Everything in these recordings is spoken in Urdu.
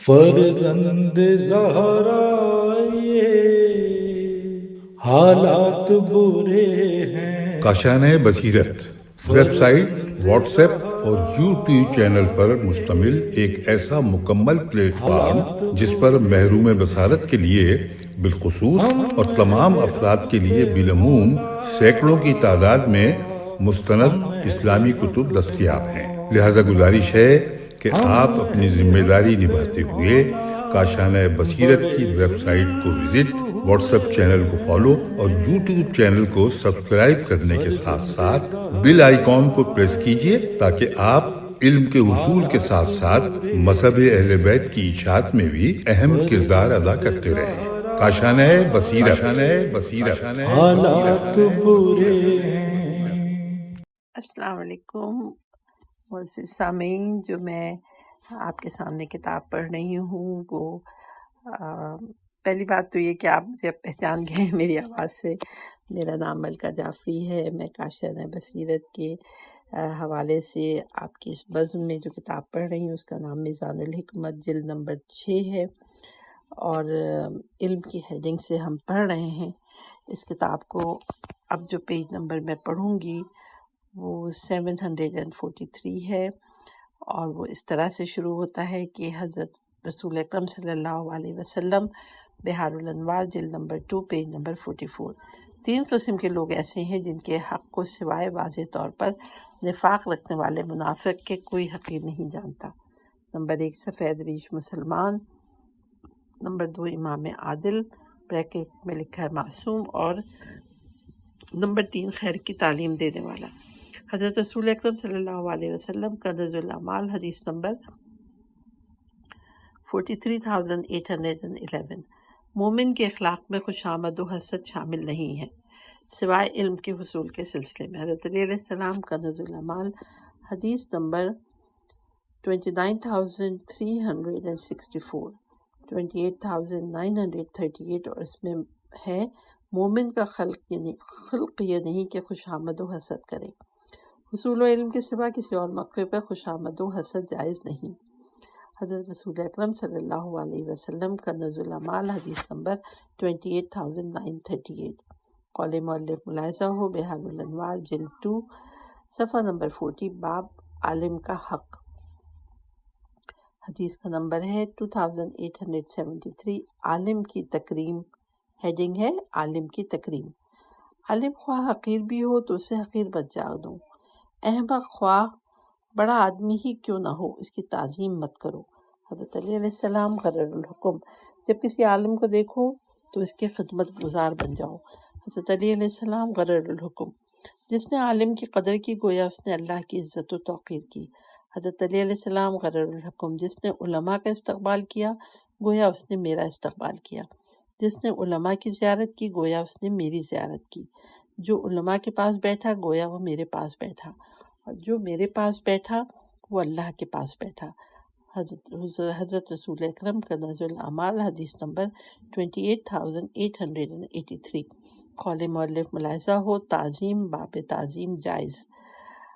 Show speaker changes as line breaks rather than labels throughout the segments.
فرزند زہرا یہ حالات برے ہیں۔
کاشانۂ بصیرت ویب سائٹ، واٹس ایپ اور یوٹیوب چینل پر مشتمل ایک ایسا مکمل پلیٹ فارم جس پر محروم بصارت کے لیے بالخصوص اور تمام افراد کے لیے بالعموم سینکڑوں کی تعداد میں مستند اسلامی کتب دستیاب ہیں۔ لہذا گزارش ہے کہ آپ اپنی ذمہ داری نبھاتے ہوئے کاشانۂ بصیرت کی ویب سائٹ کو وزٹ، واٹس ایپ چینل کو فالو اور یوٹیوب چینل کو سبسکرائب کرنے کے ساتھ ساتھ بیل آئیکن کو پریس کیجئے تاکہ آپ علم کے حصول کے ساتھ ساتھ مذہب اہل بیت کی اشاعت میں بھی اہم کردار ادا کرتے رہیں۔ کاشانۂ بصیرت۔
حالات برے ہیں۔
السلام علیکم معزز سامعین، جو میں آپ کے سامنے کتاب پڑھ رہی ہوں وہ پہلی بات تو یہ کہ آپ مجھے پہچان گئے ہیں میری آواز سے۔ میرا نام ملکہ جعفری ہے۔ میں کاشانۂ بصیرت کے حوالے سے آپ کی اس بزم میں جو کتاب پڑھ رہی ہوں اس کا نام میزان الحکمت جلد نمبر 6 ہے، اور علم کی ہیڈنگ سے ہم پڑھ رہے ہیں اس کتاب کو۔ اب جو پیج نمبر میں پڑھوں گی وہ 743 ہے، اور وہ اس طرح سے شروع ہوتا ہے کہ حضرت رسول اکرم صلی اللہ علیہ وسلم، بحار الانوار جلد نمبر 2 پیج نمبر 44۔ 3 قسم کے لوگ ایسے ہیں جن کے حق کو سوائے واضح طور پر نفاق رکھنے والے منافق کے کوئی حقیر نہیں جانتا۔ نمبر 1 سفید ریش مسلمان، نمبر 2 امام عادل بریکٹ میں لکھا ہے معصوم، اور نمبر 3 خیر کی تعلیم دینے والا۔ حضرت رسول اکرم صلی اللہ علیہ وسلم کنز الاعمال حدیث نمبر 43,811۔ مومن کے اخلاق میں خوشامد و حسد شامل نہیں ہے سوائے علم کے حصول کے سلسلے میں۔ حضرت علی علیہ السلام کنز الاعمال حدیث نمبر 29,364، 28,938، اور اس میں ہے مومن کا خلق یہ نہیں کہ خوشامد و حسد کرے۔ حصول و علم کے سوا کسی اور موقع پر خوشامد و حسد جائز نہیں۔ حضرت رسول اکرم صلی اللہ علیہ وسلم کنز الاعمال حدیث نمبر 28,938۔ قول مؤلف ملاحظہ ہو بحار الانوار جلد 2 صفحہ نمبر 40، باب عالم کا حق۔ حدیث کا نمبر ہے 2873۔ عالم کی تکریم، ہیڈنگ ہے عالم کی تکریم۔ عالم خواہ حقیر بھی ہو تو اسے حقیر مت جان دو، احمق خواہ بڑا آدمی ہی کیوں نہ ہو اس کی تعظیم مت کرو۔ حضرت علی علیہ السلام قرر الحکم، جب کسی عالم کو دیکھو تو اس کے خدمت گزار بن جاؤ۔ حضرت علی علیہ السلام قرر الحکم، جس نے عالم کی قدر کی گویا اس نے اللہ کی عزت و توقیر کی۔ حضرت علی علیہ السلام قرر الحکم، جس نے علماء کا استقبال کیا گویا اس نے میرا استقبال کیا۔ جس نے علماء کی زیارت کی گویا اس نے میری زیارت کی۔ جو علماء کے پاس بیٹھا گویا وہ میرے پاس بیٹھا، اور جو میرے پاس بیٹھا وہ اللہ کے پاس بیٹھا۔ حضرت رسول اکرم کنز الاعمال حدیث نمبر 28,883۔ قول مؤلف ملاحظہ ہو تعظیم، باب تعظیم جائز۔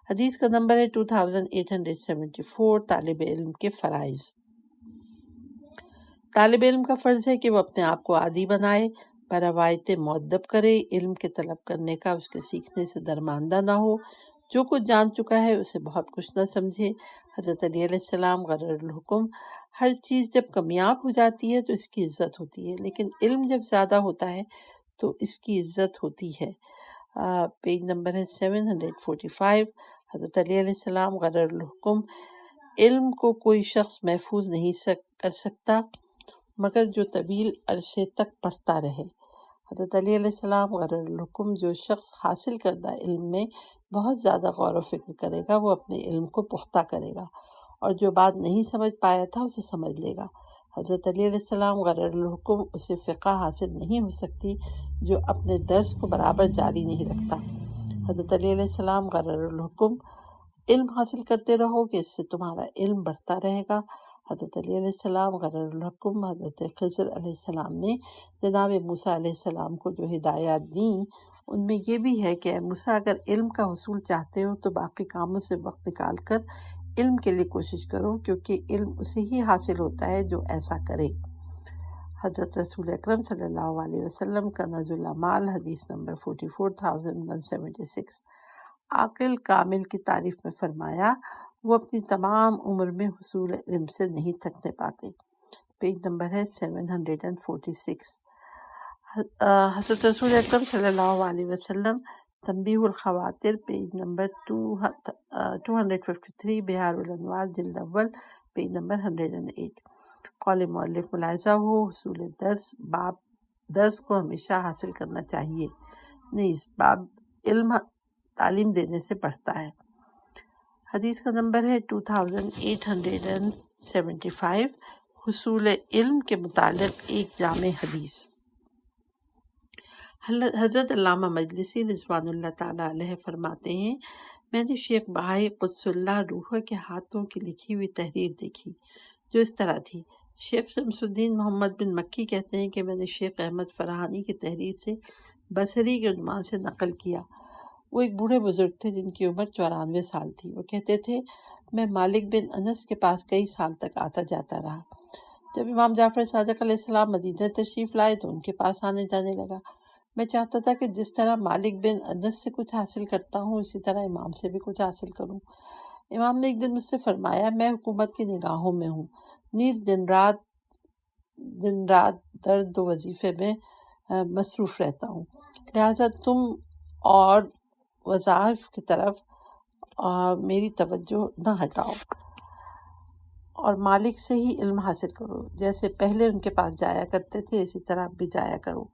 حدیث کا نمبر ہے 2874۔ طالب علم کے فرائض۔ طالب علم کا فرض ہے کہ وہ اپنے آپ کو عادی بنائے، بروایت مؤدب کرے، علم کے طلب کرنے کا اس کے سیکھنے سے درماندہ نہ ہو، جو کچھ جان چکا ہے اسے بہت کچھ نہ سمجھے۔ حضرت علی علیہ السلام قرر الحکم، ہر چیز جب کمیاب ہو جاتی ہے تو اس کی عزت ہوتی ہے، لیکن علم جب زیادہ ہوتا ہے تو اس کی عزت ہوتی ہے۔ پیج نمبر ہے 745۔ حضرت علی علیہ السلام قرر الحکم، علم کو کوئی شخص محفوظ نہیں کر سکتا مگر جو طویل عرصے تک پڑھتا رہے۔ حضرت علی علیہ السلام قرر الحکم، جو شخص حاصل کردہ علم میں بہت زیادہ غور و فکر کرے گا وہ اپنے علم کو پختہ کرے گا، اور جو بات نہیں سمجھ پایا تھا اسے سمجھ لے گا۔ حضرت علی علیہ السلام قرر الحکم، اسے فقہ حاصل نہیں ہو سکتی جو اپنے درس کو برابر جاری نہیں رکھتا۔ حضرت علی علیہ السلام قرر الحکم، علم حاصل کرتے رہو کہ اس سے تمہارا علم بڑھتا رہے گا۔ حضرت علی علیہ السلام قرر الحکم، حضرت خضر علیہ السلام نے جناب موسیٰ علیہ السلام کو جو ہدایات دیں ان میں یہ بھی ہے کہ اے موسیٰ، اگر علم کا حصول چاہتے ہو تو باقی کاموں سے وقت نکال کر علم کے لیے کوشش کرو، کیونکہ علم اسے ہی حاصل ہوتا ہے جو ایسا کرے۔ حضرت رسول اکرم صلی اللہ علیہ وسلم کا کنز الاعمال، حدیث نمبر 44,176۔ عاقل کامل کی تعریف میں فرمایا وہ اپنی تمام عمر میں حصول علم سے نہیں تھکنے پاتے۔ پیج نمبر ہے 746۔ حضرت رسول اکرم صلی اللہ علیہ وسلم، تنبیہ الخواطر، پیج نمبر 253، بہار الانوار، جلد اول، پیج نمبر 108۔ قول مؤلف ملاحظہ ہو، حصول درس کو ہمیشہ حاصل کرنا چاہیے، نیز باب علم تعلیم دینے سے بڑھتا ہے۔ حدیث کا نمبر ہے 2875۔ حصول علم کے متعلق ایک جامع حدیث۔ حضرت علامہ مجلسی رضوان اللہ تعالیٰ علیہ فرماتے ہیں، میں نے شیخ بہائی قدس اللہ روحہ کے ہاتھوں کی لکھی ہوئی تحریر دیکھی جو اس طرح تھی۔ شیخ شمس الدین محمد بن مکی کہتے ہیں کہ میں نے شیخ احمد فرہانی کی تحریر سے بصری کے عنوان سے نقل کیا۔ وہ ایک بوڑھے بزرگ تھے جن کی عمر 94 سال تھی۔ وہ کہتے تھے، میں مالک بن انس کے پاس کئی سال تک آتا جاتا رہا۔ جب امام جعفر صادق علیہ السلام مدینہ تشریف لائے تو ان کے پاس آنے جانے لگا۔ میں چاہتا تھا کہ جس طرح مالک بن انس سے کچھ حاصل کرتا ہوں اسی طرح امام سے بھی کچھ حاصل کروں۔ امام نے ایک دن مجھ سے فرمایا، میں حکومت کی نگاہوں میں ہوں، نیز دن رات درد و وظیفے میں مصروف رہتا ہوں، لہذا تم اور وظائف کی طرف میری توجہ نہ ہٹاؤ اور مالک سے ہی علم حاصل کرو، جیسے پہلے ان کے پاس جایا کرتے تھے اسی طرح اب بھی جایا کرو۔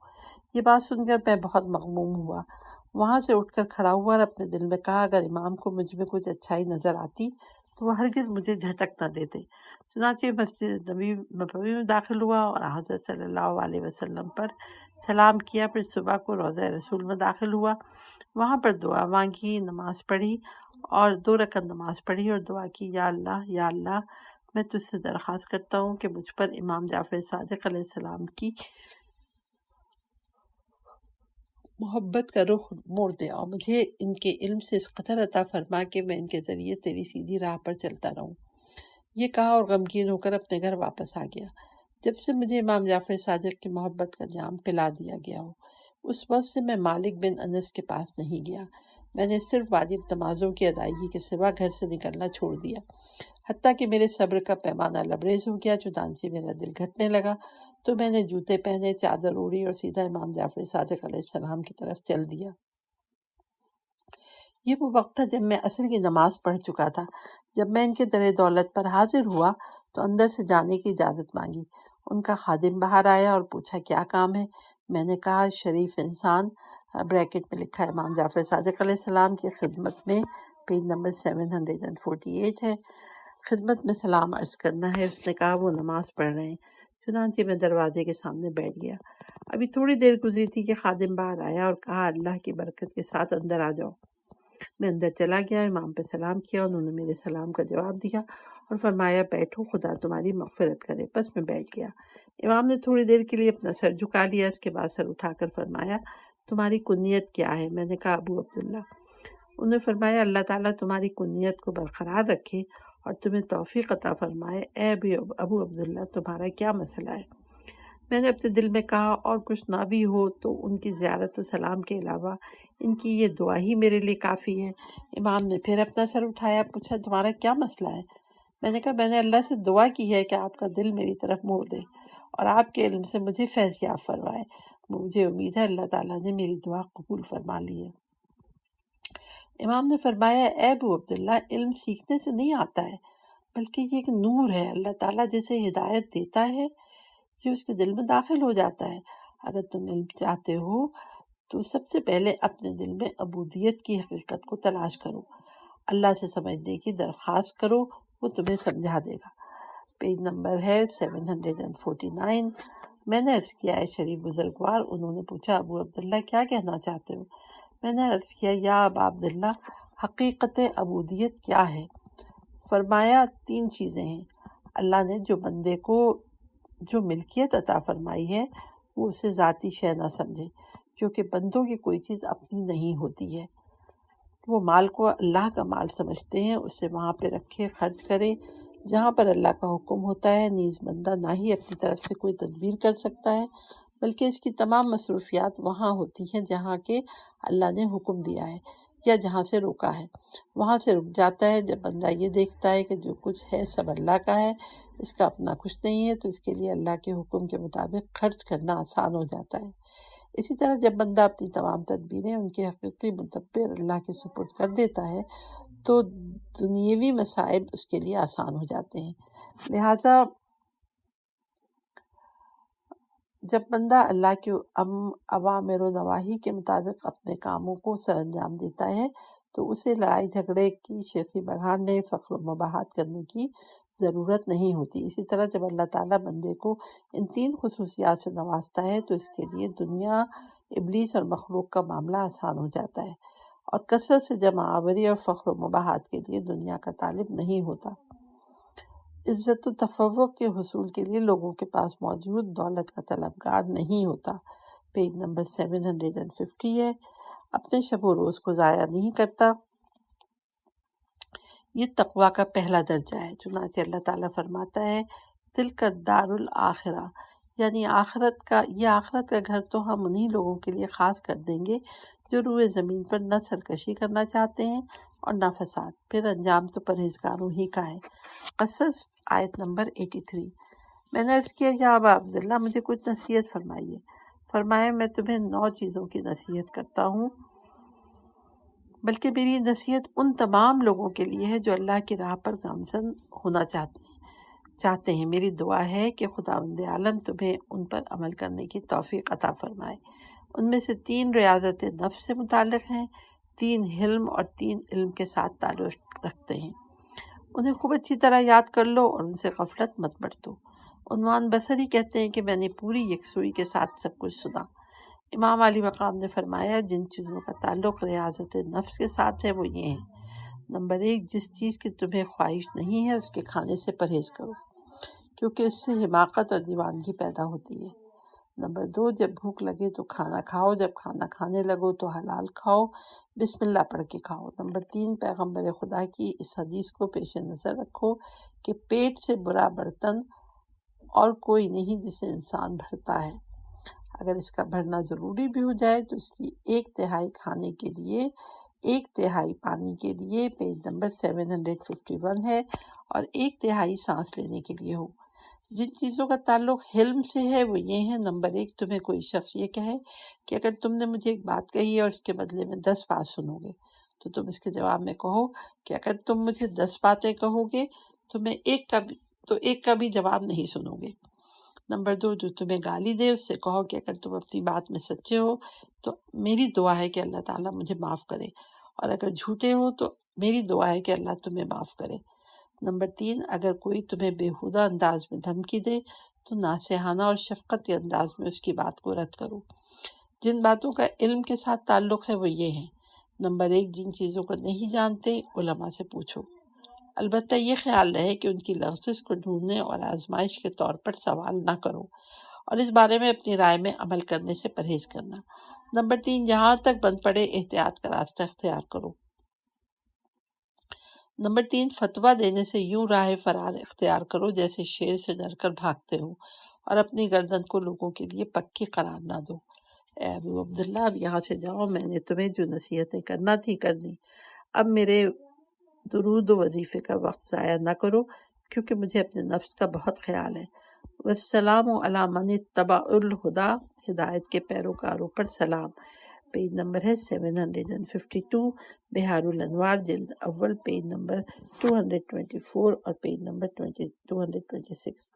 یہ بات سن کر میں بہت مغموم ہوا، وہاں سے اٹھ کر کھڑا ہوا اور اپنے دل میں کہا، اگر امام کو مجھ میں کچھ اچھائی نظر آتی تو وہ ہرگز مجھے جھٹک نہ دیتے۔ چنانچہ مسجد نبوی میں داخل ہوا اور حضرت صلی اللہ علیہ وسلم پر سلام کیا، پھر صبح کو روضہ رسول میں داخل ہوا، وہاں پر دعا مانگی، نماز پڑھی اور 2 رکعت نماز پڑھی اور دعا کی، یا اللہ میں تجھ سے درخواست کرتا ہوں کہ مجھ پر امام جعفر صادق علیہ السلام کی محبت کا رخ موڑ دے اور مجھے ان کے علم سے اس قدر عطا فرما کہ میں ان کے ذریعے تیری سیدھی راہ پر چلتا رہوں۔ یہ کہا اور غمگین ہو کر اپنے گھر واپس آ گیا۔ جب سے مجھے امام جعفر صادق کی محبت کا جام پلا دیا گیا ہو، اس وقت سے میں مالک بن انس کے پاس نہیں گیا۔ میں نے صرف واجب نمازوں کی ادائیگی کے سوا گھر سے نکلنا چھوڑ دیا، حتیٰ کہ میرے صبر کا پیمانہ لبریز ہو گیا۔ چنانچہ میرا دل گھٹنے لگا تو میں نے جوتے پہنے، چادر اوڑھی اور سیدھا امام جعفر صادق علیہ السلام کی طرف چل دیا۔ یہ وہ وقت تھا جب میں عصر کی نماز پڑھ چکا تھا۔ جب میں ان کے در دولت پر حاضر ہوا تو اندر سے جانے کی اجازت مانگی۔ ان کا خادم باہر آیا اور پوچھا، کیا کام ہے؟ میں نے کہا، شریف انسان بریکٹ میں لکھا ہے امام جعفر صادق علیہ السلام کی خدمت میں، پیج نمبر 748 ہے، خدمت میں سلام عرض کرنا ہے۔ اس نے کہا، وہ نماز پڑھ رہے ہیں۔ چنانچہ میں دروازے کے سامنے بیٹھ گیا۔ ابھی تھوڑی دیر گزری تھی کہ خادم باہر آیا اور کہا، اللہ کی برکت کے ساتھ اندر آ جاؤ۔ میں اندر چلا گیا، امام پہ سلام کیا، انہوں نے میرے سلام کا جواب دیا اور فرمایا، بیٹھو، خدا تمہاری مغفرت کرے۔ بس میں بیٹھ گیا۔ امام نے تھوڑی دیر کے لیے اپنا سر جھکا لیا، اس کے بعد سر اٹھا کر فرمایا، تمہاری کنیت کیا ہے؟ میں نے کہا، ابو عبداللہ۔ انہوں نے فرمایا، اللہ تعالیٰ تمہاری کنیت کو برقرار رکھے اور تمہیں توفیق عطا فرمائے۔ اے ابو عبداللہ، تمہارا کیا مسئلہ ہے؟ میں نے اپنے دل میں کہا، اور کچھ نہ بھی ہو تو ان کی زیارت و سلام کے علاوہ ان کی یہ دعا ہی میرے لیے کافی ہے۔ امام نے پھر اپنا سر اٹھایا، پوچھا، تمہارا کیا مسئلہ ہے؟ میں نے کہا، میں نے اللہ سے دعا کی ہے کہ آپ کا دل میری طرف موڑ دے اور آپ کے علم سے مجھے فیض یاب فرمائے۔ مجھے امید ہے اللہ تعالیٰ نے میری دعا قبول فرما لی ہے۔ امام نے فرمایا، اے ابو عبداللہ، علم سیکھنے سے نہیں آتا ہے، بلکہ یہ ایک نور ہے۔ اللہ تعالیٰ جسے ہدایت دیتا ہے یہ اس کے دل میں داخل ہو جاتا ہے۔ اگر تم علم چاہتے ہو تو سب سے پہلے اپنے دل میں عبودیت کی حقیقت کو تلاش کرو، اللہ سے سمجھنے کی درخواست کرو، وہ تمہیں سمجھا دے گا۔ پیج نمبر ہے 749۔ میں نے عرض کیا، اے شریف بزرگوار۔ انہوں نے پوچھا، ابو عبداللہ کیا کہنا چاہتے ہو؟ میں نے عرض کیا، یا ابا عبداللہ، حقیقت عبودیت کیا ہے؟ فرمایا، 3 چیزیں ہیں۔ اللہ نے جو بندے کو جو ملکیت عطا فرمائی ہے وہ اسے ذاتی شے نہ سمجھے، کیونکہ بندوں کی کوئی چیز اپنی نہیں ہوتی ہے۔ وہ مال کو اللہ کا مال سمجھتے ہیں، اسے وہاں پہ رکھے، خرچ کرے جہاں پر اللہ کا حکم ہوتا ہے۔ نیز بندہ نہ ہی اپنی طرف سے کوئی تدبیر کر سکتا ہے، بلکہ اس کی تمام مصروفیات وہاں ہوتی ہیں جہاں کہ اللہ نے حکم دیا ہے یا جہاں سے روکا ہے، وہاں سے رک جاتا ہے۔ جب بندہ یہ دیکھتا ہے کہ جو کچھ ہے سب اللہ کا ہے، اس کا اپنا کچھ نہیں ہے، تو اس کے لیے اللہ کے حکم کے مطابق خرچ کرنا آسان ہو جاتا ہے۔ اسی طرح جب بندہ اپنی تمام تدبیریں ان کے حقیقی مدبر اللہ کے سپرد کر دیتا ہے تو دنیاوی مصائب اس کے لیے آسان ہو جاتے ہیں۔ لہٰذا جب بندہ اللہ کے اوامر و نواہی کے مطابق اپنے کاموں کو سر انجام دیتا ہے تو اسے لڑائی جھگڑے کی، شیخی بڑھانے، فخر و مباحثت کرنے کی ضرورت نہیں ہوتی۔ اسی طرح جب اللہ تعالیٰ بندے کو ان 3 خصوصیات سے نوازتا ہے تو اس کے لیے دنیا، ابلیس اور مخلوق کا معاملہ آسان ہو جاتا ہے، اور کثرت سے جمع آوری اور فخر و مباحثت کے لیے دنیا کا طالب نہیں ہوتا۔ عزت و تفوق کے حصول کے لیے لوگوں کے پاس موجود دولت کا طلبگار نہیں ہوتا۔ پیج نمبر 750 ہے۔ اپنے شب و روز کو ضائع نہیں کرتا، یہ تقویٰ کا پہلا درجہ ہے۔ چنانچہ اللہ تعالیٰ فرماتا ہے تلک الدار الآخرہ، یعنی آخرت کا گھر تو ہم انہی لوگوں کے لیے خاص کر دیں گے جو روئے زمین پر نہ سرکشی کرنا چاہتے ہیں اور نہ فساد، پھر انجام تو پرہیزگاروں ہی کا ہے۔ قصص آیت نمبر 83۔ میں نے عرض کیا یا ابا عبداللہ مجھے کچھ نصیحت فرمائیے۔ فرمایا میں تمہیں 9 چیزوں کی نصیحت کرتا ہوں، بلکہ میری نصیحت ان تمام لوگوں کے لیے ہے جو اللہ کی راہ پر گامزن ہونا چاہتے ہیں۔ میری دعا ہے کہ خداوند عالم تمہیں ان پر عمل کرنے کی توفیق عطا فرمائے۔ ان میں سے 3 ریاضت نفس سے متعلق ہیں، 3 حلم اور 3 علم کے ساتھ تعلق رکھتے ہیں۔ انہیں خوب اچھی طرح یاد کر لو اور ان سے غفلت مت برتو۔ عنوان بصری کہتے ہیں کہ میں نے پوری یکسوئی کے ساتھ سب کچھ سنا۔ امام علی مقام نے فرمایا جن چیزوں کا تعلق ریاضت نفس کے ساتھ ہے وہ یہ ہیں۔ نمبر 1، جس چیز کی تمہیں خواہش نہیں ہے اس کے کھانے سے پرہیز کرو، کیونکہ اس سے حماقت اور دیوانگی پیدا ہوتی ہے۔ نمبر 2، جب بھوک لگے تو کھانا کھاؤ، جب کھانا کھانے لگو تو حلال کھاؤ، بسم اللہ پڑھ کے کھاؤ۔ نمبر 3، پیغمبر خدا کی اس حدیث کو پیش نظر رکھو کہ پیٹ سے برا برتن اور کوئی نہیں جسے انسان بھرتا ہے، اگر اس کا بھرنا ضروری بھی ہو جائے تو اس کی 1/3 کھانے کے لیے 1/3 پانی کے لیے، پیج نمبر 751 ہے، اور 1/3 سانس لینے کے لیے ہو۔ جن چیزوں کا تعلق حلم سے ہے وہ یہ ہیں۔ نمبر 1، تمہیں کوئی شخص یہ کہے کہ اگر تم نے مجھے ایک بات کہی ہے اور اس کے بدلے میں 10 بات سنو گے تو تم اس کے جواب میں کہو کہ اگر تم مجھے 10 باتیں کہو گے تو میں ایک کا بھی جواب نہیں سنو گے۔ نمبر 2، جو تمہیں گالی دے اس سے کہو کہ اگر تم اپنی بات میں سچے ہو تو میری دعا ہے کہ اللہ تعالیٰ مجھے معاف کرے، اور اگر جھوٹے ہو تو میری دعا ہے کہ اللہ تمہیں معاف کرے۔ نمبر 3، اگر کوئی تمہیں بیہودہ انداز میں دھمکی دے تو ناصحانہ اور شفقتی انداز میں اس کی بات کو رد کرو۔ جن باتوں کا علم کے ساتھ تعلق ہے وہ یہ ہیں۔ نمبر 1، جن چیزوں کو نہیں جانتے علماء سے پوچھو، البتہ یہ خیال رہے کہ ان کی لغزش کو ڈھونڈنے اور آزمائش کے طور پر سوال نہ کرو، اور اس بارے میں اپنی رائے میں عمل کرنے سے پرہیز کرنا۔ نمبر 3، جہاں تک بن پڑے احتیاط کا راستہ اختیار کرو۔ نمبر 3، فتویٰ دینے سے یوں راہ فرار اختیار کرو جیسے شیر سے ڈر کر بھاگتے ہو، اور اپنی گردن کو لوگوں کے لیے پکی قرار نہ دو۔ اے ابو عبداللہ اب یہاں سے جاؤ، میں نے تمہیں جو نصیحتیں کرنا تھی کر دی، اب میرے درود و وظیفے کا وقت ضائع نہ کرو کیونکہ مجھے اپنے نفس کا بہت خیال ہے۔ والسلام علی من اتبع الہدی، ہدایت کے پیروکاروں پر سلام۔ پیج نمبر ہے 752، بہار الانوار جلد اول، پیج نمبر 224 اور پیج نمبر 226۔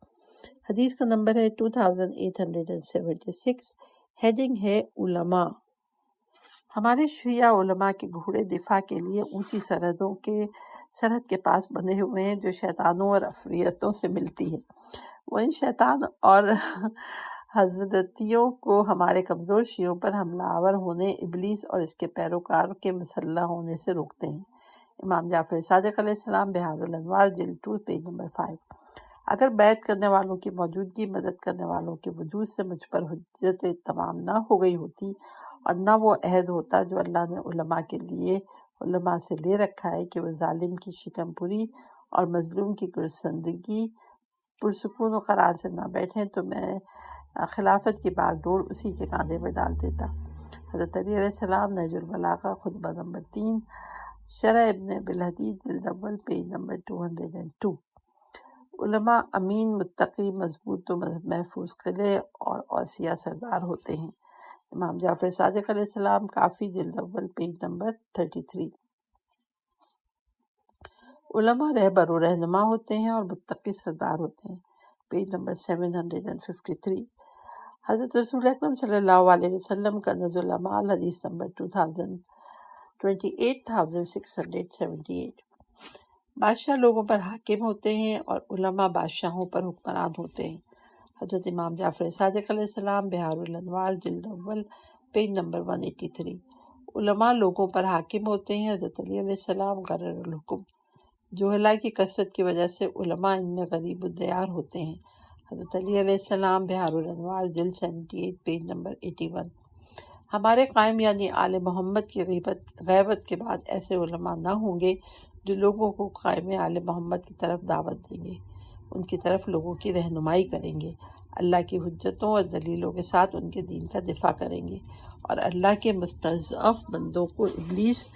حدیث کا نمبر ہے 2876، ہیڈنگ ہے علماء۔ ہمارے شیعہ علماء کے گھوڑے دفاع کے لیے اونچی سرحد کے پاس بندھے ہوئے ہیں جو شیطانوں اور عفریتوں سے ملتی ہے۔ وہ ان شیطان اور حضرتیوں کو ہمارے کمزور شیعوں پر حملہ آور ہونے، ابلیس اور اس کے پیروکار کے مسلح ہونے سے روکتے ہیں۔ امام جعفر صادق علیہ السلام، بہار الانوار جلد 2، پیج نمبر 5۔ اگر بیعت کرنے والوں کی موجودگی مدد کرنے والوں کے وجود سے مجھ پر حجت تمام نہ ہو گئی ہوتی اور نہ وہ عہد ہوتا جو اللہ نے علماء کے لیے علماء سے لے رکھا ہے کہ وہ ظالم کی شکم پوری اور مظلوم کی گرسندگی پرسکون و قرار سے نہ بیٹھیں تو میں خلافت کی باغ ڈور اسی کے کاندھے پر ڈال دیتا۔ حضرت علی علیہ السلام، نہج البلاغہ، خطبہ نمبر 3، شرح ابن بالحدید، جلد اول، پیج نمبر 202۔ علماء امین، متقی، مضبوط و محفوظ قلعے اور اوصیہ سردار ہوتے ہیں۔ امام جعفر صادق علیہ السلام، کافی، جلد اول، پیج نمبر 33۔ علماء رہبر و رہنما ہوتے ہیں اور متقی سردار ہوتے ہیں، پیج نمبر 753۔ حضرت رسول اکرم صلی اللہ علیہ وسلم کا کنز الاعمال، حدیث نمبر 28,678۔ بادشاہ لوگوں پر حاکم ہوتے ہیں اور علماء بادشاہوں پر حکمران ہوتے ہیں۔ حضرت امام جعفر صادق علیہ السلام، بہار الانوار، جلد اول، پیج نمبر 183۔ علماء لوگوں پر حاکم ہوتے ہیں۔ حضرت علی علیہ السلام، غرر الحکم۔ جوہلاء کی کثرت کی وجہ سے علماء ان میں غریب الدیار ہوتے ہیں۔ حضرت علی علیہ السلام، بہار الانوار، جلد 78، پیج نمبر 81۔ ہمارے قائم یعنی آل محمد کی غیبت کے بعد ایسے علماء نہ ہوں گے جو لوگوں کو قائم آل محمد کی طرف دعوت دیں گے، ان کی طرف لوگوں کی رہنمائی کریں گے، اللہ کی حجتوں اور دلیلوں کے ساتھ ان کے دین کا دفاع کریں گے، اور اللہ کے مستضعف بندوں کو ابلیس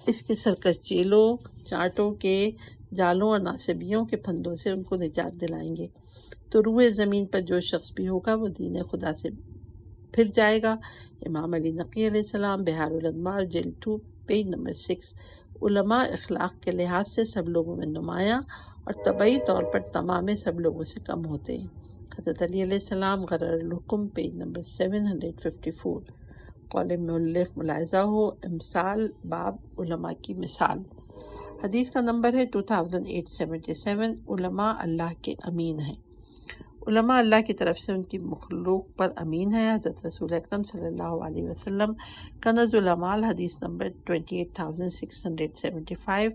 اس کے سرکش چیلوں، چانٹوں کے جالوں اور ناصبیوں کے پھندوں سے ان کو نجات دلائیں گے۔ تو روئے زمین پر جو شخص بھی ہوگا وہ دین خدا سے پھر جائے گا۔ امام علی نقی علیہ السلام، بہار الانوار، جلد 2، پیج نمبر 6۔ علماء اخلاق کے لحاظ سے سب لوگوں میں نمایاں اور طبعی طور پر تمام سب لوگوں سے کم ہوتے ہیں۔ حضرت علی علیہ السلام، غرر الحکم، پیج نمبر 754۔ قول مؤلف ملاحظہ ہو، امثال، باب علماء کی مثال۔ حدیث کا نمبر ہے 2877۔ علماء اللہ کے امین ہیں۔ علماء اللہ کی طرف سے ان کی مخلوق پر امین ہے۔ حضرت رسول اکرم صلی اللہ علیہ وسلم، کنز الاعمال، حدیث نمبر 28,675۔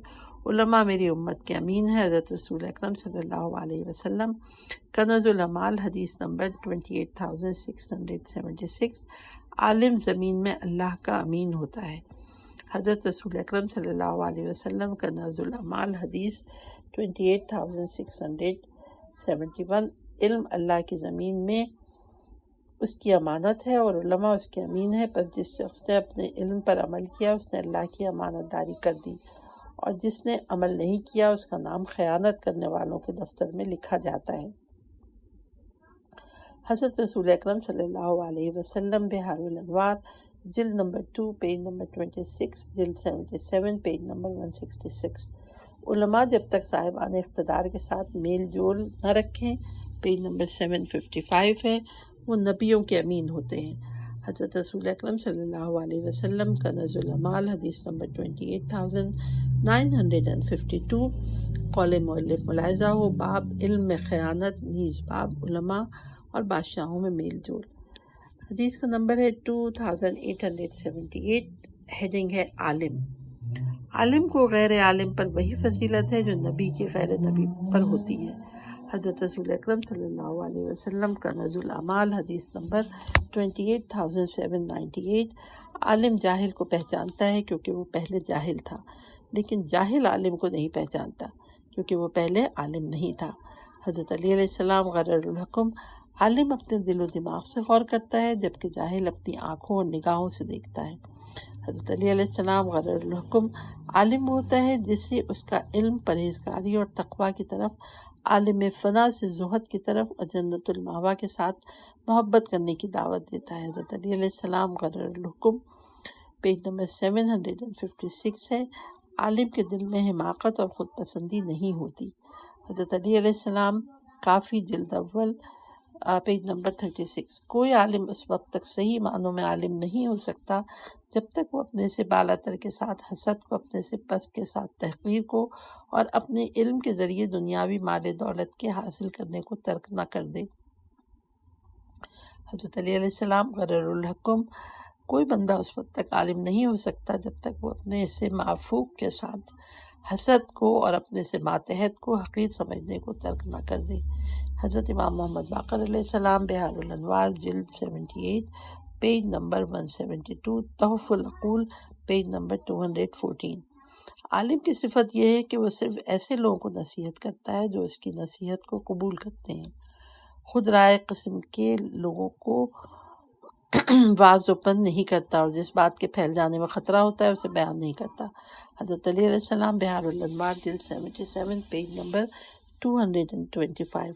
علماء میری امت کے امین ہیں۔ حضرت رسول اکرم صلی اللہ علیہ وسلم، کنز الاعمال، حدیث نمبر 28,676۔ عالم زمین میں اللہ کا امین ہوتا ہے۔ حضرت رسول اکرم صلی اللہ علیہ وسلم، کنز الاعمال، حدیث 28,671۔ علم اللہ کی زمین میں اس کی امانت ہے اور علماء اس کے امین ہیں، پس جس شخص نے اپنے علم پر عمل کیا اس نے اللہ کی امانت داری کر دی، اور جس نے عمل نہیں کیا اس کا نام خیانت کرنے والوں کے دفتر میں لکھا جاتا ہے۔ حضرت رسول اکرم صلی اللہ علیہ وسلم، بہار الانوار، جلد نمبر 2، پیج نمبر 26، جلد 77، پیج نمبر 166۔ علماء جب تک صاحبان اقتدار کے ساتھ میل جول نہ رکھیں، پیج نمبر 755 ہے، وہ نبیوں کے امین ہوتے ہیں۔ حضرت رسول اکرم صلی اللہ علیہ وسلم، کنز الاعمال، حدیث نمبر 28,952۔ قول مؤلف ملاحظہ ہو، باب علم میں خیانت، نیز باب علماء اور بادشاہوں میں میل جول۔ حدیث کا نمبر ہے 2878۔ ہیڈنگ ہے عالم۔ عالم کو غیر عالم پر وہی فضیلت ہے جو نبی کی غیر نبی پر ہوتی ہے۔ حضرت رسول اکرم صلی اللہ علیہ وسلم، کنز الاعمال، حدیث نمبر 28,798۔ عالم جاہل کو پہچانتا ہے کیونکہ وہ پہلے جاہل تھا، لیکن جاہل عالم کو نہیں پہچانتا کیونکہ وہ پہلے عالم نہیں تھا۔ حضرت علی علیہ السلام، غرر الحکم۔ عالم اپنے دل و دماغ سے غور کرتا ہے جبکہ جاہل اپنی آنکھوں اور نگاہوں سے دیکھتا ہے۔ حضرت علی علیہ السلام، غرر الحکم۔ عالم ہوتا ہے جس سے اس کا علم پرہیزگاری اور تقویٰ کی طرف، عالم فنا سے زہد کی طرف اور جنت المأویٰ کے ساتھ محبت کرنے کی دعوت دیتا ہے۔ حضرت علی علیہ السلام، غرر الحکم، پیج نمبر 756 ہے۔ عالم کے دل میں حماقت اور خود پسندی نہیں ہوتی۔ حضرت علی علیہ السلام، کافی، جلد اول، پیج نمبر 36۔ کوئی عالم اس وقت تک صحیح معنوں میں عالم نہیں ہو سکتا جب تک وہ اپنے سے بالاتر کے ساتھ حسد کو، اپنے سے پست کے ساتھ تحقیر کو اور اپنے علم کے ذریعے دنیاوی مال دولت کے حاصل کرنے کو ترک نہ کر دے۔ حضرت علی علیہ السلام، غرر الحکم۔ کوئی بندہ اس وقت تک عالم نہیں ہو سکتا جب تک وہ اپنے سے معفوق کے ساتھ حسد کو اور اپنے سے ماتحت کو حقیر سمجھنے کو ترک نہ کر دے۔ حضرت امام محمد باقر علیہ السلام، بہار الانوار، جلد 78، پیج نمبر 172۔ تحف العقول، پیج نمبر 214۔ عالم کی صفت یہ ہے کہ وہ صرف ایسے لوگوں کو نصیحت کرتا ہے جو اس کی نصیحت کو قبول کرتے ہیں، خود رائے قسم کے لوگوں کو واضح اوپن نہیں کرتا، اور جس بات کے پھیل جانے میں خطرہ ہوتا ہے اسے بیان نہیں کرتا۔ حضرت علی علیہ السلام، بہار الانوار، جلد 77، پیج نمبر 225۔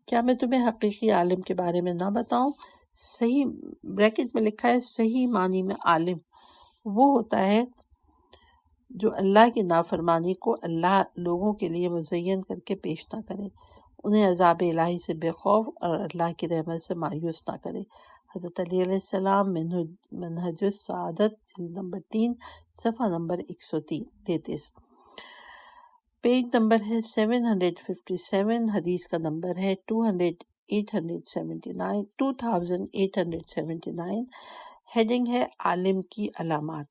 کیا میں تمہیں حقیقی عالم کے بارے میں نہ بتاؤں؟ صحیح بریکٹ میں لکھا ہے، صحیح معنی میں عالم وہ ہوتا ہے جو اللہ کی نافرمانی کو اللہ لوگوں کے لیے مزین کر کے پیش نہ کرے، انہیں عذاب الہی سے بے خوف اور اللہ کی رحمت سے مایوس نہ کرے۔ حضرت علی علیہ السلام، منہج السعادت، جلد نمبر 3، صفحہ نمبر 133، پیج نمبر ہے 757، حدیث کا نمبر ہے 2879، ہیڈنگ ہے عالم کی علامات۔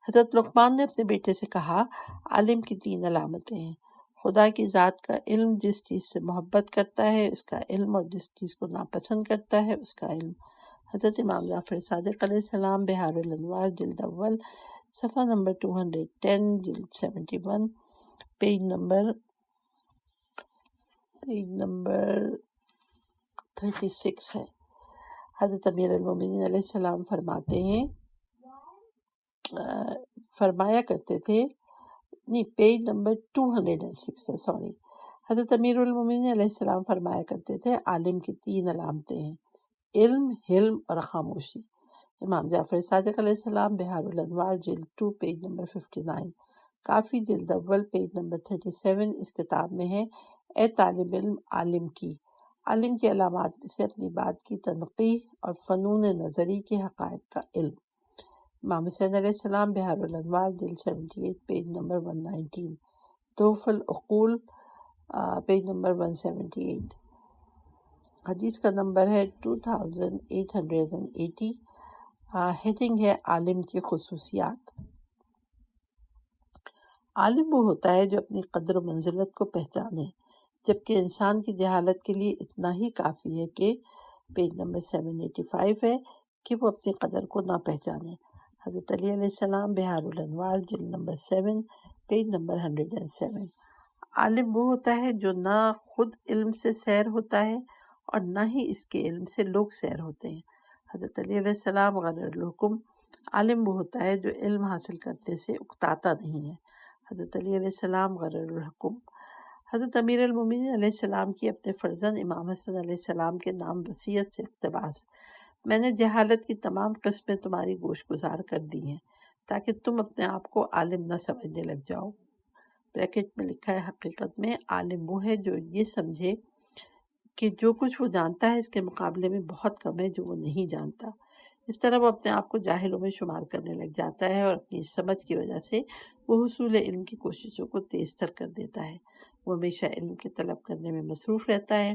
حضرت لقمان نے اپنے بیٹے سے کہا، عالم کی 3 علامتیں ہیں: خدا کی ذات کا علم، جس چیز سے محبت کرتا ہے اس کا علم، اور جس چیز کو ناپسند کرتا ہے اس کا علم۔ حضرت امام جعفر صادق علیہ السلام، بہار الانوار، جلد اول، صفحہ نمبر 210، جلد 71، پیج نمبر 36 ہے۔ حضرت امیر المومنین علیہ السلام فرمایا کرتے تھے، پیج نمبر 206 ہے، سوری۔ حضرت امیر المومنین علیہ السلام فرمایا کرتے تھے، عالم کی 3 علامتیں ہیں: علم، حلم اور خاموشی۔ امام جعفر صادق علیہ السلام، بہار الانوار، جلد 2، پیج نمبر 59، کافی، جلد اول، پیج نمبر 37، اس کتاب میں ہے، اے طالب علم، عالم کی علامات میں سے اپنی بات کی تنقیح اور فنون نظری کے حقائق کا علم۔ امام حسین علیہ السلام، بہار الانوار، جلد 78، پیج نمبر 119، تحف العقول، پیج نمبر 178، حدیث کا نمبر ہے 2880، ہیڈنگ ہے عالم کی خصوصیات۔ عالم وہ ہوتا ہے جو اپنی قدر و منزلت کو پہچانے، جبکہ انسان کی جہالت کے لیے اتنا ہی کافی ہے کہ پیج نمبر 785 ہے کہ وہ اپنی قدر کو نہ پہچانے۔ حضرت علی علیہ السلام، بہار الانوار، جلد نمبر 7، پیج نمبر 107۔ عالم وہ ہوتا ہے جو نہ خود علم سے سیر ہوتا ہے اور نہ ہی اس کے علم سے لوگ سیر ہوتے ہیں۔ حضرت علی علیہ السلام، غرر الحکم، عالم وہ ہوتا ہے جو علم حاصل کرنے سے اکتاتا نہیں ہے۔ حضرت علی علیہ السلام، غرر الحکم۔ حضرت امیر المومنین علیہ السلام کی اپنے فرزند امام حسن علیہ السلام کے نام وصیت سے اقتباس: میں نے جہالت کی تمام قسمیں تمہاری گوش گزار کر دی ہیں تاکہ تم اپنے آپ کو عالم نہ سمجھنے لگ جاؤ۔ بریکٹ میں لکھا ہے، حقیقت میں عالم وہ ہے جو یہ سمجھے کہ جو کچھ وہ جانتا ہے اس کے مقابلے میں بہت کم ہے جو وہ نہیں جانتا۔ اس طرح وہ اپنے آپ کو جاہلوں میں شمار کرنے لگ جاتا ہے، اور اپنی سمجھ کی وجہ سے وہ حصول علم کی کوششوں کو تیز تر کر دیتا ہے۔ وہ ہمیشہ علم کے طلب کرنے میں مصروف رہتا ہے،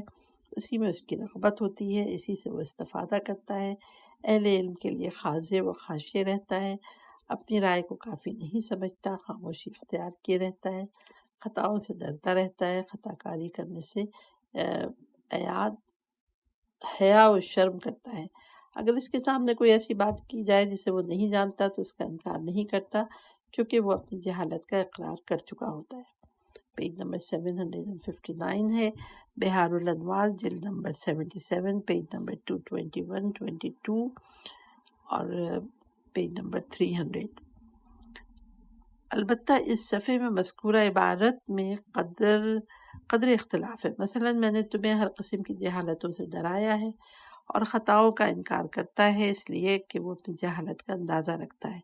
اسی میں اس کی رغبت ہوتی ہے، اسی سے وہ استفادہ کرتا ہے، اہل علم کے لیے خاضع و خاشع رہتا ہے، اپنی رائے کو کافی نہیں سمجھتا، خاموشی اختیار کیے رہتا ہے، خطاؤں سے ڈرتا رہتا ہے، خطا کاری کرنے سے حیا و شرم کرتا ہے۔ اگر اس کے سامنے کوئی ایسی بات کی جائے جسے وہ نہیں جانتا تو اس کا انکار نہیں کرتا، کیونکہ وہ اپنی جہالت کا اقرار کر چکا ہوتا ہے۔ پیج نمبر 759 ہے، بہار الانوار، جلد نمبر 77، پیج نمبر 221، 22 اور پیج نمبر 300۔ البتہ اس صفحے میں مذکورہ عبارت میں قدر اختلاف ہے۔ مثلا میں نے تمہیں ہر قسم کی جہالتوں سے ڈرایا ہے، اور خطاؤں کا انکار کرتا ہے اس لیے کہ وہ اپنی جہالت کا اندازہ رکھتا ہے۔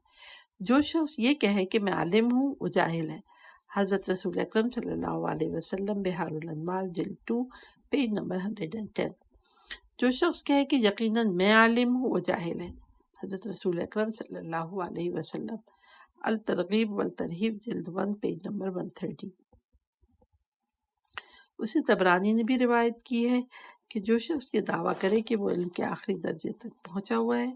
جو شخص یہ کہے کہ میں عالم ہوں وہ جاہل ہے۔ حضرت رسول اکرم صلی اللہ علیہ وسلم، بہار الانوار، جلد 2، پیج نمبر 110۔ جو شخص کہے کہ یقیناً میں عالم ہوں وہ جاہل ہے۔ حضرت رسول اکرم صلی اللہ علیہ وسلم، الترغیب والترہیب، جلد 1، پیج نمبر 130۔ اسی طبرانی نے بھی روایت کی ہے کہ جو شخص یہ دعویٰ کرے کہ وہ علم کے آخری درجے تک پہنچا ہوا ہے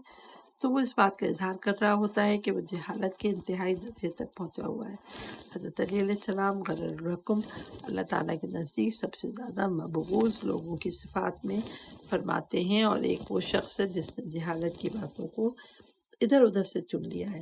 تو وہ اس بات کا اظہار کر رہا ہوتا ہے کہ وہ جہالت کے انتہائی درجے تک پہنچا ہوا ہے۔ حضرت علی علیہ السلام، غرر الحکم، اللہ تعالیٰ کے نزدیک سب سے زیادہ مبغوض لوگوں کی صفات میں فرماتے ہیں، اور ایک وہ شخص ہے جس نے جہالت کی باتوں کو ادھر ادھر سے چن لیا ہے،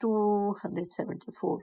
274।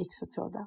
114।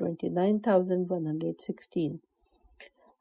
29116।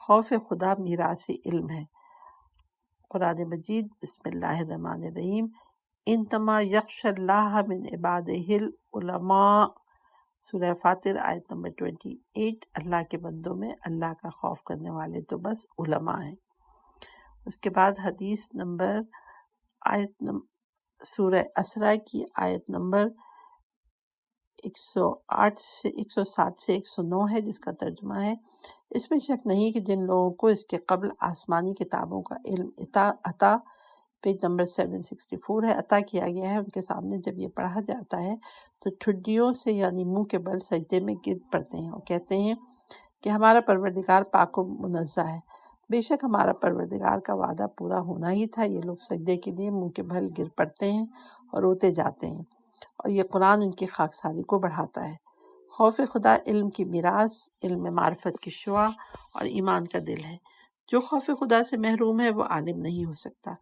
خوف خدا میراث علم ہے۔ قرآن مجید بسم اللہ الرحمن الرحیم، انما یخشی اللہ من عبادہ العلماء، سورہ فاطر آیت نمبر 28، اللہ کے بندوں میں اللہ کا خوف کرنے والے تو بس علماء ہیں۔ اس کے بعد حدیث نمبر سورہ اسراء کی آیت نمبر 107 سے 109 ہے، جس کا ترجمہ ہے، اس میں شک نہیں کہ جن لوگوں کو اس کے قبل آسمانی کتابوں کا علم عطا، پیج نمبر 764 ہے، عطا کیا گیا ہے، ان کے سامنے جب یہ پڑھا جاتا ہے تو ٹھڈیوں سے یعنی منہ کے بل سجدے میں گر پڑتے ہیں اور کہتے ہیں کہ ہمارا پروردگار پاک و منزہ ہے، بے شک ہمارا پروردگار کا وعدہ پورا ہونا ہی تھا۔ یہ لوگ سجدے کے لیے منہ کے بل گر پڑتے ہیں اور روتے جاتے ہیں، اور یہ قرآن ان کی خاکساری کو بڑھاتا ہے۔ خوف خدا علم کی میراث، علم معرفت کی شعاع اور ایمان کا دل ہے۔ جو خوف خدا سے محروم ہے وہ عالم نہیں ہو سکتا،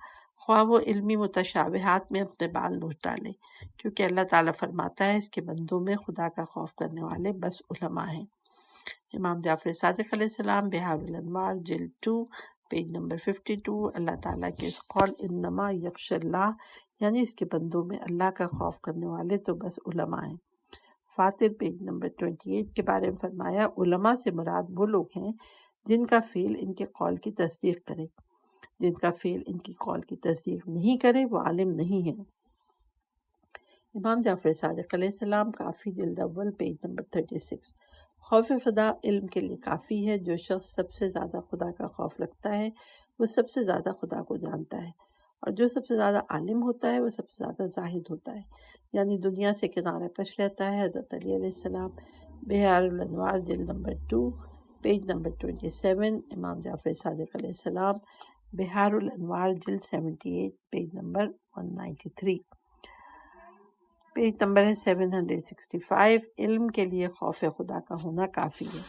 خواہ وہ علمی متشابہات میں اپنے بال نوچ ڈالے، کیونکہ اللہ تعالیٰ فرماتا ہے اس کے بندوں میں خدا کا خوف کرنے والے بس علماء ہیں۔ امام جعفر صادق علیہ السلام بحار الانوار جلد 2 پیج نمبر 52، اللہ تعالیٰ کے اس قول انما یخشی اللہ یعنی اس کے بندوں میں اللہ کا خوف کرنے والے تو بس علماء ہیں، فاطر پیج نمبر 28 کے بارے میں فرمایا، علماء سے مراد وہ لوگ ہیں جن کا فعل ان کے قول کی تصدیق کرے، جن کا فعل ان کی قول کی تصدیق نہیں کرے وہ عالم نہیں ہے۔ امام جعفر صادق علیہ السلام کافی جلد اول پیج نمبر 36، خوف خدا علم کے لیے کافی ہے۔ جو شخص سب سے زیادہ خدا کا خوف رکھتا ہے وہ سب سے زیادہ خدا کو جانتا ہے، اور جو سب سے زیادہ عالم ہوتا ہے وہ سب سے زیادہ زاہد ہوتا ہے، یعنی دنیا سے کنارہ کش رہتا ہے۔ حضرت علی علیہ السلام بحار الانوار جلد نمبر 2 پیج نمبر 27، امام جعفر صادق علیہ السلام بحار الانوار جلد 78 پیج نمبر 193، پیج نمبر ہے 765، علم کے لیے خوف خدا کا ہونا کافی ہے،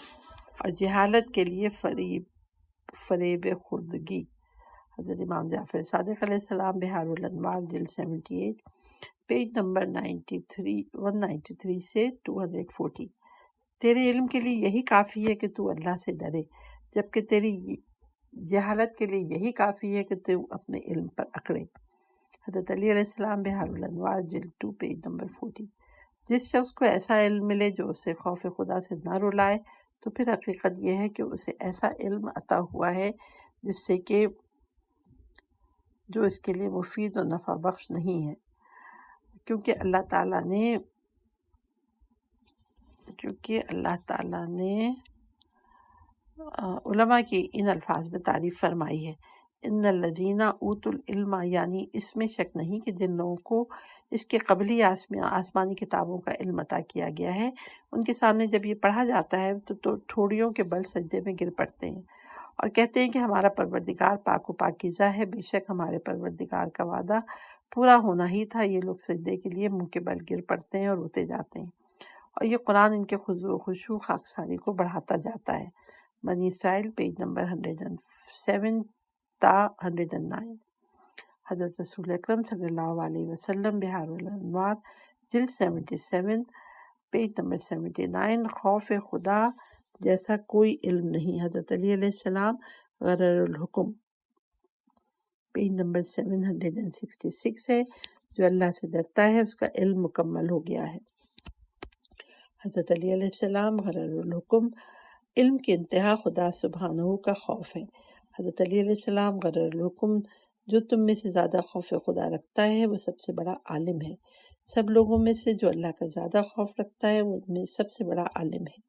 اور جہالت کے لیے فریب خوردگی۔ حضرت امام جعفر صادق علیہ السلام بحار الانوار جلد 78 پیج نمبر 193 سے 240، تیرے علم کے لیے یہی کافی ہے کہ تو اللہ سے ڈرے، جبکہ تیری جہالت کے لیے یہی کافی ہے کہ تو اپنے علم پر اکڑے۔ حضرت علی علیہ السلام بحار الانوار جلد 2 پیج نمبر 40، جس شخص کو ایسا علم ملے جو اسے خوف خدا سے نہ رلائے تو پھر حقیقت یہ ہے کہ اسے ایسا علم عطا ہوا ہے جس سے کہ جو اس کے لیے مفید و نفع بخش نہیں ہے، کیونکہ اللہ تعالیٰ نے علماء کی ان الفاظ میں تعریف فرمائی ہے، ان الذین اوتوا العلم، یعنی اس میں شک نہیں کہ جن لوگوں کو اس کے قبلی آسمانی کتابوں کا علم عطا کیا گیا ہے، ان کے سامنے جب یہ پڑھا جاتا ہے تو ٹھوڑیوں کے بل سجدے میں گر پڑتے ہیں اور کہتے ہیں کہ ہمارا پروردگار پاک و پاکیزہ ہے، بے شک ہمارے پروردگار کا وعدہ پورا ہونا ہی تھا۔ یہ لوگ سجدے کے لیے منہ کے بل گر پڑتے ہیں اور روتے جاتے ہیں، اور یہ قرآن ان کے خضوع و خشوع خاکساری کو بڑھاتا جاتا ہے۔ بنی اسرائیل پیج نمبر 107 تا 109، حضرت رسول اکرم صلی اللہ علیہ وسلم بحار الانوار جلد 77 پیج نمبر 79، خوف خدا جیسا کوئی علم نہیں۔ حضرت علی علیہ السلام غرر الحکم پیج نمبر 766 ہے، جو اللہ سے ڈرتا ہے اس کا علم مکمل ہو گیا ہے۔ حضرت علی علیہ السلام غرر الحکم، علم کی انتہا خدا سبحانہ کا خوف ہے۔ حضرت علی علیہ السلام غرر الحکم، جو تم میں سے زیادہ خوف خدا رکھتا ہے وہ سب سے بڑا عالم ہے۔ سب لوگوں میں سے جو اللہ کا زیادہ خوف رکھتا ہے وہ ان میں سب سے بڑا عالم ہے۔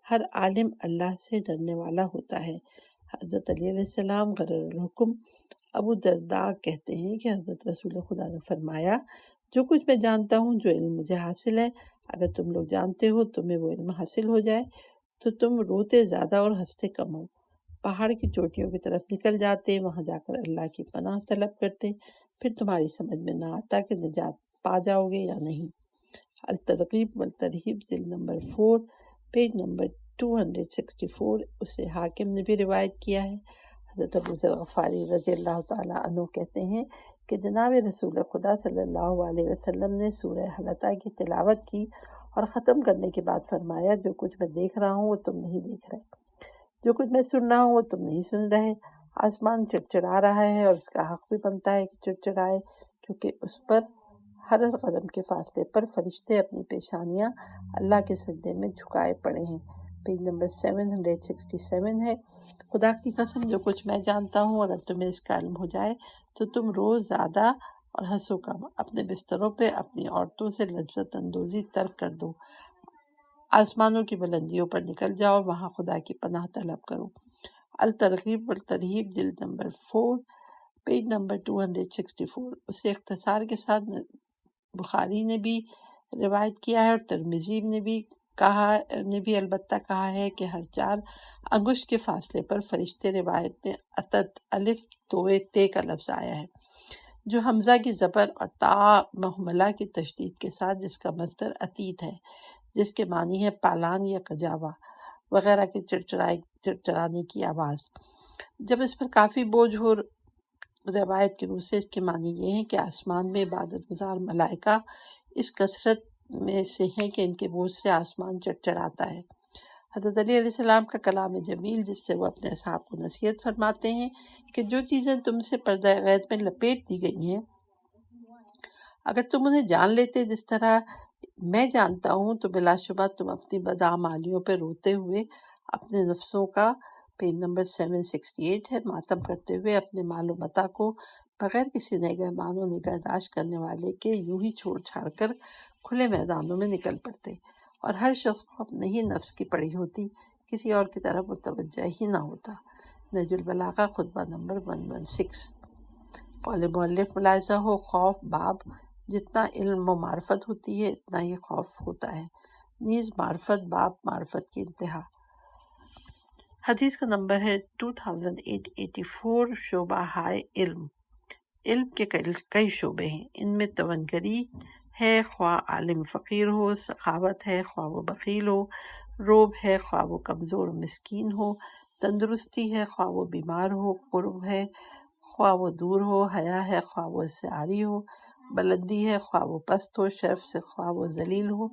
ہر عالم اللہ سے ڈرنے والا ہوتا ہے۔ حضرت علی علیہ السلام غرر الحکم۔ ابو درداء کہتے ہیں کہ حضرت رسول خدا نے فرمایا، جو کچھ میں جانتا ہوں، جو علم مجھے حاصل ہے، اگر تم لوگ جانتے ہو تمہیں وہ علم حاصل ہو جائے تو تم روتے زیادہ اور ہنستے کم ہو، پہاڑ کی چوٹیوں کی طرف نکل جاتے، وہاں جا کر اللہ کی پناہ طلب کرتے، پھر تمہاری سمجھ میں نہ آتا کہ نجات پا جاؤ گے یا نہیں۔ الترغیب والترہیب جلد نمبر 4 پیج نمبر 264، اسے حاکم نے بھی روایت کیا ہے۔ حضرت ابو ذر غفاری رضی اللہ تعالیٰ عنہ کہتے ہیں کہ جناب رسول خدا صلی اللہ علیہ وسلم نے سورہ حلقہ کی تلاوت کی اور ختم کرنے کے بعد فرمایا، جو کچھ میں دیکھ رہا ہوں وہ تم نہیں دیکھ رہے، جو کچھ میں سن رہا ہوں وہ تم نہیں سن رہے۔ آسمان چڑچڑا رہا ہے اور اس کا حق بھی بنتا ہے کہ چڑچڑائے، کیونکہ اس پر ہر قدم کے فاصلے پر فرشتے اپنی پیشانیاں اللہ کے سجدے میں جھکائے پڑے ہیں۔ پیج نمبر 767 ہے۔ خدا کی قسم جو کچھ میں جانتا ہوں اگر تمہیں اس کا علم ہو جائے تو تم روز زیادہ اور ہنسو کم، اپنے بستروں پہ اپنی عورتوں سے لذت اندوزی ترک کر دو، آسمانوں کی بلندیوں پر نکل جاؤ اور وہاں خدا کی پناہ طلب کرو۔ الترغیب والترہیب جلد نمبر 4 پیج نمبر 264۔ اسے اختصار کے ساتھ بخاری نے بھی روایت کیا ہے اور ترمذی نے بھی البتہ کہا ہے کہ ہر 4 انگشت کے فاصلے پر فرشتے، روایت میں اتت الف توئے تے کا لفظ آیا ہے جو حمزہ کی زبر اور تا مہملہ کی تشدید کے ساتھ، جس کا مصدر عتیت ہے، جس کے معنی ہے پالان یا کجاوا وغیرہ کے چڑچڑانے کی آواز۔ جب اس پر کافی بوجھ ہو، روایت کی روح سے اس کے معنی یہ ہیں کہ آسمان میں عبادت گزار ملائکہ اس کثرت میں سے ہیں کہ ان کے بوجھ سے آسمان چڑچڑاتا ہے۔ حضرت علی علیہ السلام کا کلام جمیل جس سے وہ اپنے اصحاب کو نصیحت فرماتے ہیں کہ جو چیزیں تم سے پردہ غیب میں لپیٹ دی گئی ہیں اگر تم انہیں جان لیتے جس طرح میں جانتا ہوں تو بلا شبہ تم اپنی بدعمالیوں پہ روتے ہوئے اپنے نفسوں کا، پیج نمبر 768 ہے، ماتم کرتے ہوئے اپنے مال و متاع کو بغیر کسی نگہبان و نگہداشت کرنے والے کے یوں ہی چھوڑ چھاڑ کر کھلے میدانوں میں نکل پڑتے، اور ہر شخص کو اپنے ہی نفس کی پڑی ہوتی، کسی اور کی طرف متوجہ ہی نہ ہوتا۔ نہج البلاغہ خطبہ نمبر 116۔ قول مؤلف ملاحظہ ہو، خوف باب جتنا علم و معرفت ہوتی ہے اتنا ہی خوف ہوتا ہے، نیز معرفت باب معرفت کی انتہا۔ حدیث کا نمبر ہے 2884۔ شعبہ ہائے علم کے کئی شعبے ہیں، ان میں توانگری ہے خواہ عالم فقیر ہو، سخاوت ہے خواہ وہ بخیل ہو، روب ہے خواہ وہ کمزور و مسکین ہو، تندرستی ہے خواہ وہ بیمار ہو، قرب ہے خواہ وہ دور ہو، حیا ہے خواہ وہ اس سے عاری ہو، بلندی ہے خواہ وہ پست ہو، شرف سے خواہ وہ ذلیل ہو،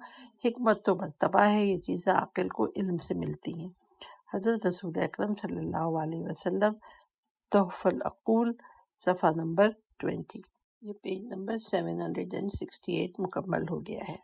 حکمت تو مرتبہ ہے، یہ چیزیں عاقل کو علم سے ملتی ہیں۔ حضرت رسول اکرم صلی اللہ علیہ وسلم، تحفۃ العقول، صفحہ نمبر 20۔ یہ پیج نمبر 768 مکمل ہو گیا ہے۔